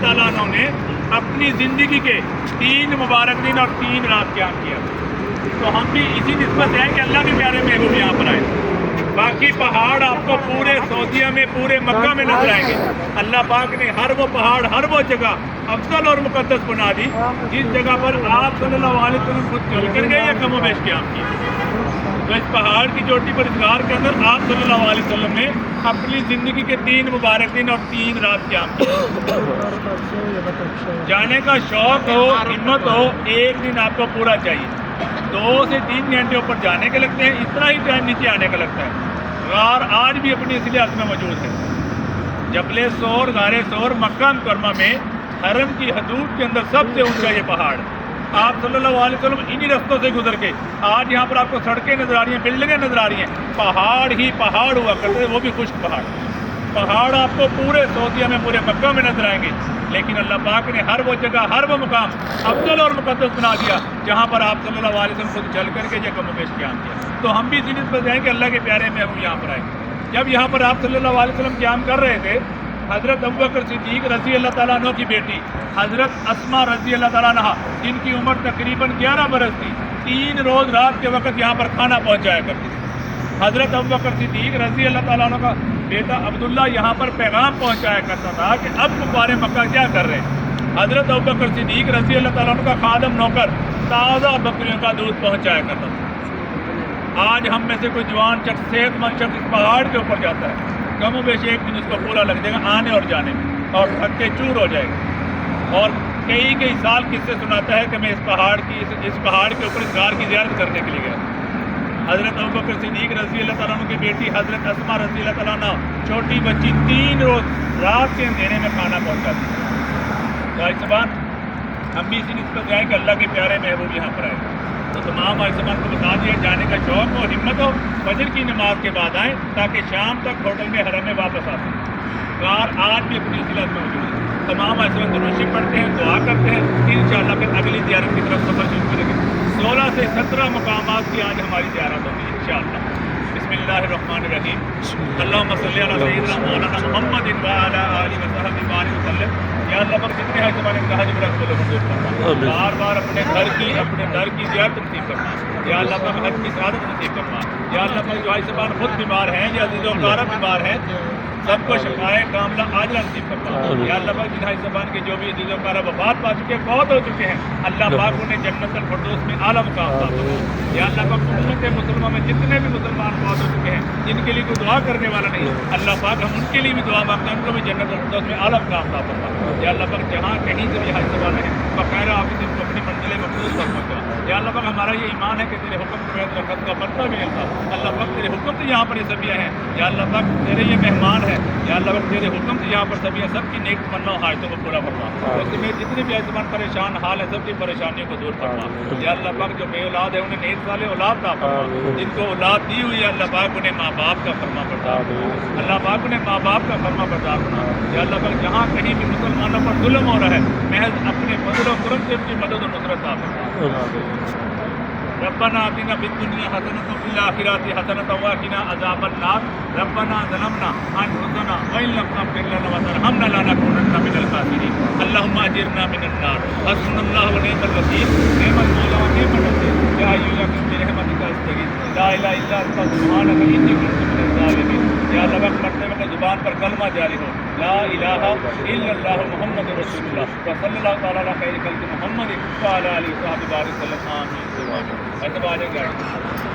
تعالیٰ عنہ نے اپنی زندگی کے 3 مبارک دن اور 3 رات قیام کیا. تو ہم بھی اسی نسبت سے ہیں کہ اللہ کے پیارے محبوب یہاں پر آئے. باقی پہاڑ آپ کو پورے سعودیہ میں پورے مکہ میں نظر آئیں گے. اللہ پاک نے ہر وہ پہاڑ ہر وہ جگہ افضل اور مقدس بنا دی جس جگہ پر آپ صلی اللہ علیہ وسلم خود چل کر گئے یا کم و بیش قیام کیا. تو اس پہاڑ کی چوٹی پر اس غار کے اندر آپ صلی اللہ علیہ وسلم نے اپنی زندگی کے 3 مبارک دن اور 3 رات قیام کیا. جانے کا شوق ہو ہمت ہو ایک دن آپ کو پورا چاہیے. 2 سے 3 گھنٹے اوپر جانے کے لگتے ہیں, اتنا ہی ٹائم نیچے آنے کا لگتا ہے. غار آج بھی اپنی اصلیت میں موجود ہے. جبل سور غار سور مکہ مکرمہ میں حرم کی حدود کے اندر سب سے اونچا یہ پہاڑ. آپ صلی اللہ علیہ وسلم انہی رستوں سے گزر کے آج یہاں پر آپ کو سڑکیں نظر آ رہی ہیں, بلڈنگیں نظر آ رہی ہیں. پہاڑ ہی پہاڑ ہوا کرتے ہیں, وہ بھی خشک پہاڑ. پہاڑ آپ کو پورے سعودیہ میں پورے مکہ میں نظر آئیں گے, لیکن اللہ پاک نے ہر وہ جگہ ہر وہ مقام افضل اور مقدس بنا دیا جہاں پر آپ صلی اللہ علیہ وسلم خود چل کر کے جگہ مبیش قیام کیا. تو ہم بھی اسی نسبت ہیں کہ اللہ کے پیارے محبوب یہاں پر آئے. جب یہاں پر آپ صلی اللہ علیہ وسلم قیام کر رہے تھے, حضرت ابوبکر صدیق رضی اللہ تعالیٰ عنہ کی بیٹی حضرت اسما رضی اللہ تعالیٰ عنہ جن کی عمر تقریباً 11 برس تھی, 3 روز رات کے وقت یہاں پر کھانا پہنچایا کرتی تھی. حضرت ابوبکر صدیق رضی اللہ تعالیٰ عنہ کا بیٹا عبداللہ یہاں پر پیغام پہنچایا کرتا تھا کہ اب کفار مکہ کیا کر رہے ہیں. حضرت ابوبکر صدیق رضی اللہ تعالیٰ عنہ کا خادم نوکر تازہ بکریوں کا دودھ پہنچایا کرتا تھا. آج ہم میں سے کوئی جوان شخص صحت مند شخص اس پہاڑ کے اوپر جاتا ہے, کم و بیش ایک دن اس کو پورا لگ جائے گا آنے اور جانے میں, اور تھک کے چور ہو جائے گا. اور کئی سال کس سے سناتا ہے کہ میں اس پہاڑ کے اوپر اس غار کی زیارت کرنے کے لیے گیا. حضرت ابوبکر صدیق رضی اللہ تعالیٰ عنہ کی بیٹی حضرت اسما رضی اللہ تعالیٰ عنہ چھوٹی بچی 3 روز رات کے اندھیرے میں کھانا پہنچاتی. تو آج زبان ہم بھی اسی نسبت جائیں کہ اللہ کے پیارے محبوب یہاں پر آئے. تو تمام آج زبان کو بتا دیا جانے کا شوق ہو ہمت ہو فجر کی نماز کے بعد آئیں تاکہ شام تک ہوٹل میں حرم میں واپس آ سکیں. غار آج بھی اپنی اصلاحات میں موجود ہے. تمام آج زبان دروشی پڑھتے ہیں, دعا کرتے ہیں. انشاءاللہ پھر اگلی زیارت کی طرف سفر شروع کریں گے. 16 سے 17 مقامات کی آج ہماری زیارت ہوگی انشاءاللہ. بسم اللہ الرحمن الرحیم. اللہم صلی علی سیدنا مولانا محمد وعلی آلہ وصحبہ بارک وسلم. یا اللہ پاک جتنے ہیں زبان کا حج برکت کو منظور فرما. بار بار اپنے در کی زیارت نصیب کرنا. یا اللہ پاک حج کی سعادت نصیب کرنا. یا اللہ پاک جو آج زبان خود بیمار ہیں یا عزیز و اقارب بیمار ہیں سب کو شفائے کاملہ عاجلہ نصیب کرنا. یا اللہ پاک جنہاں زبان کے جو بھی عزیز و اقارب وفات پا چکے فوت ہو چکے ہیں اللہ پاک انہیں جنت الفردوس میں اعلیٰ مقام عطا فرما. یا اللہ پاک امت مسلمہ میں جتنے بھی مسلمان فوت ہو چکے ہیں جن کے لیے کوئی دعا کرنے والا نہیں اللہ پاک ہم ان کے لیے بھی دعا مانگتے ہیں, ان کو بھی جنت الفردوس میں اعلیٰ مقام عطا فرما. یا اللہ پاک جہاں کہیں سے بھی حج زبان ہے بخیر آپ ان کو اپنی منزل مقصود پر پہنچا. یا اللہ پاک ہمارا یہ ایمان ہے کہ تیرے حکم کے بغیر رکعت کا پتہ بھی نہیں تھا. اللہ پاک تیرے حکم سے یہاں پر یہ سبیاں ہیں. یا اللہ پاک تیرے یہ مہمان ہیں. یا اللہ پاک تیرے حکم سے یہاں پر سبیاں سب کی نیک تمنا و حاجتوں کو پورا فرما. اس میں جتنے بھی زبان پریشان حال ہے سب کی پریشانیوں کو دور فرما. یا اللہ پاک جو بے اولاد ہے انہیں نیک والے اولاد عطا فرما. جن کو اولاد دی ہوئی ہے اللہ پاک انہیں ماں باپ کا فرما بردار. اللہ پاک انہیں ماں باپ کا فرما بردار بنا. یا اللہ پاک جہاں کہیں بھی مسلمانوں پر ظلم ہو رہا ہے محض اپنے فضل و کرم سے ان کی مدد و نصرت عطا فرما. ربنا آتنا فی الدنیا حسنۃ وفی الآخرۃ حسنۃ وقنا عذاب النار. ربنا ظلمنا انفسنا وان لم تغفر لنا وترحمنا لنکونن من الخاسرین. اللهم اجرنا من النار. حسبنا اللہ ونعم الوکیل. نعم المولا ونعم النصير. یا حی یا قیوم برحمتک استغیث. لا الہ الا انت سبحانک انی کنت من الظالمین. یا اللہ وقت مرتے وقت زبان پر کلمہ جاری ہو لا الہ الا اللہ محمد رسول اللہ وصلی اللہ تعالی علی خیر خلق محمد وعلی آلہ وصحبہ بارک وسلم. آمین. ایسے بات ہے.